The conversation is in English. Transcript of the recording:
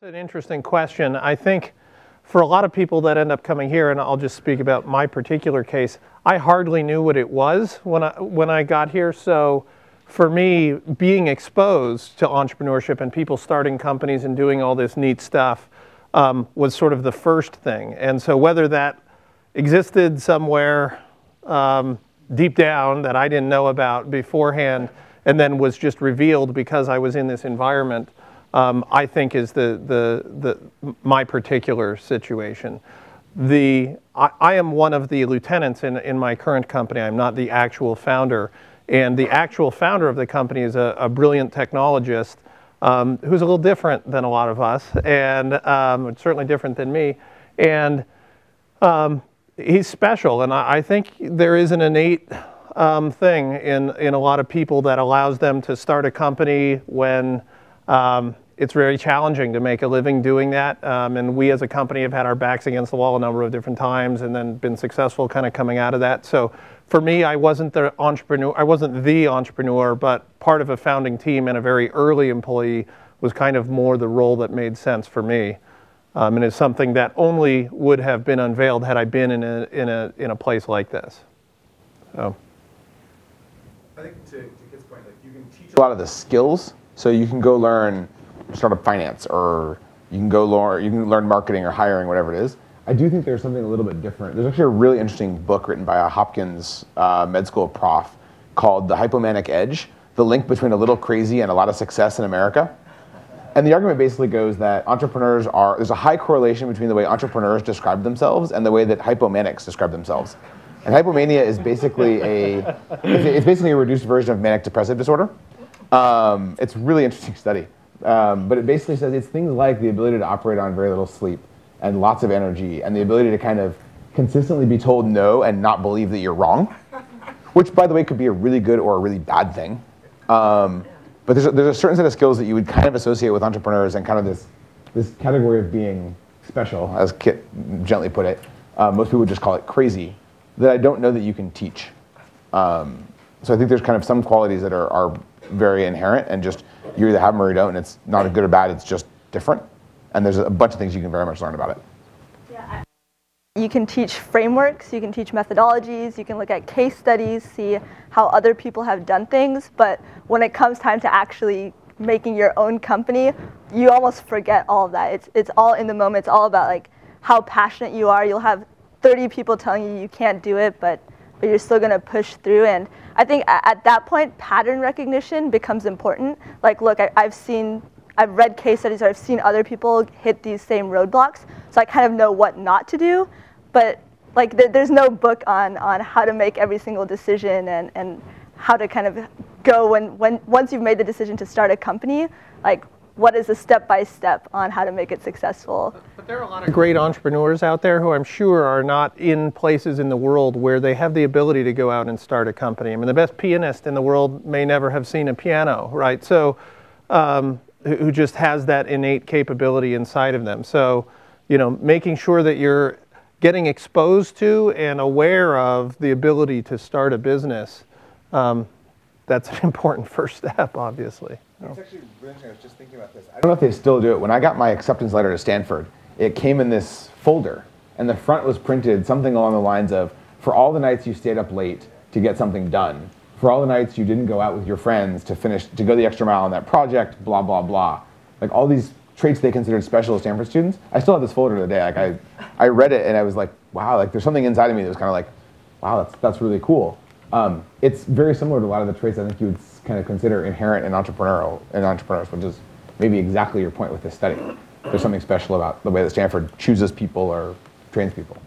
An interesting question. I think for a lot of people that end up coming here, and I'll just speak about my particular case, I hardly knew what it was when I got here. So for me, being exposed to entrepreneurship and people starting companies and doing all this neat stuff was sort of the first thing. And so whether that existed somewhere deep down that I didn't know about beforehand and then was just revealed because I was in this environment, I think is my particular situation. I am one of the lieutenants in my current company. I'm not the actual founder. And the actual founder of the company is a brilliant technologist who's a little different than a lot of us, and certainly different than me. And he's special, and I think there is an innate thing in a lot of people that allows them to start a company when it's very challenging to make a living doing that. And we as a company have had our backs against the wall a number of different times and then been successful kind of coming out of that. So for me, I wasn't the entrepreneur, but part of a founding team and a very early employee was kind of more the role that made sense for me. And it's something that only would have been unveiled had I been in a place like this. So I think to Kit's point, like you can teach a lot of the skills. So you can go learn startup finance, or you can learn marketing or hiring, whatever it is. I do think there's something a little bit different. There's actually a really interesting book written by a Hopkins med school prof called The Hypomanic Edge: The Link Between a Little Crazy and a Lot of Success in America. And the argument basically goes that there's a high correlation between the way entrepreneurs describe themselves and the way that hypomanics describe themselves. And hypomania is basically it's basically a reduced version of manic depressive disorder. It's a really interesting study. But it basically says it's things like the ability to operate on very little sleep and lots of energy and the ability to kind of consistently be told no and not believe that you're wrong, which, by the way, could be a really good or a really bad thing. But there's a certain set of skills that you would kind of associate with entrepreneurs and kind of this category of being special, as Kit gently put it. Most people would just call it crazy, that I don't know that you can teach. So I think there's kind of some qualities that are very inherent and just you either have them or you don't, and it's not good or bad, it's just different. And there's a bunch of things you can very much learn about it. Yeah, you can teach frameworks, you can teach methodologies, you can look at case studies, see how other people have done things, but when it comes time to actually making your own company, you almost forget all of that. It's all in the moment. It's all about like how passionate you are. You'll have 30 people telling you can't do it, but you're still going to push through. And I think at that point, pattern recognition becomes important. Like, look, I've read case studies, or I've seen other people hit these same roadblocks, so I kind of know what not to do. But like, there's no book on how to make every single decision and how to kind of go once you've made the decision to start a company, like, what is the step-by-step on how to make it successful? But there are a lot of great entrepreneurs out there who I'm sure are not in places in the world where they have the ability to go out and start a company. I mean, the best pianist in the world may never have seen a piano, right? So, who just has that innate capability inside of them. So, making sure that you're getting exposed to and aware of the ability to start a business, that's an important first step, obviously. It's actually really interesting. I was just thinking about this. I don't know if they still do it. When I got my acceptance letter to Stanford, it came in this folder, and the front was printed something along the lines of, for all the nights you stayed up late to get something done, for all the nights you didn't go out with your friends to go the extra mile on that project, blah, blah, blah. Like all these traits they considered special as Stanford students. I still have this folder today. Like I read it and I was like, wow, like there's something inside of me that was kind of like, wow, that's really cool. It's very similar to a lot of the traits I think you would kind of consider inherent in entrepreneurs, which is maybe exactly your point with this study. There's something special about the way that Stanford chooses people or trains people.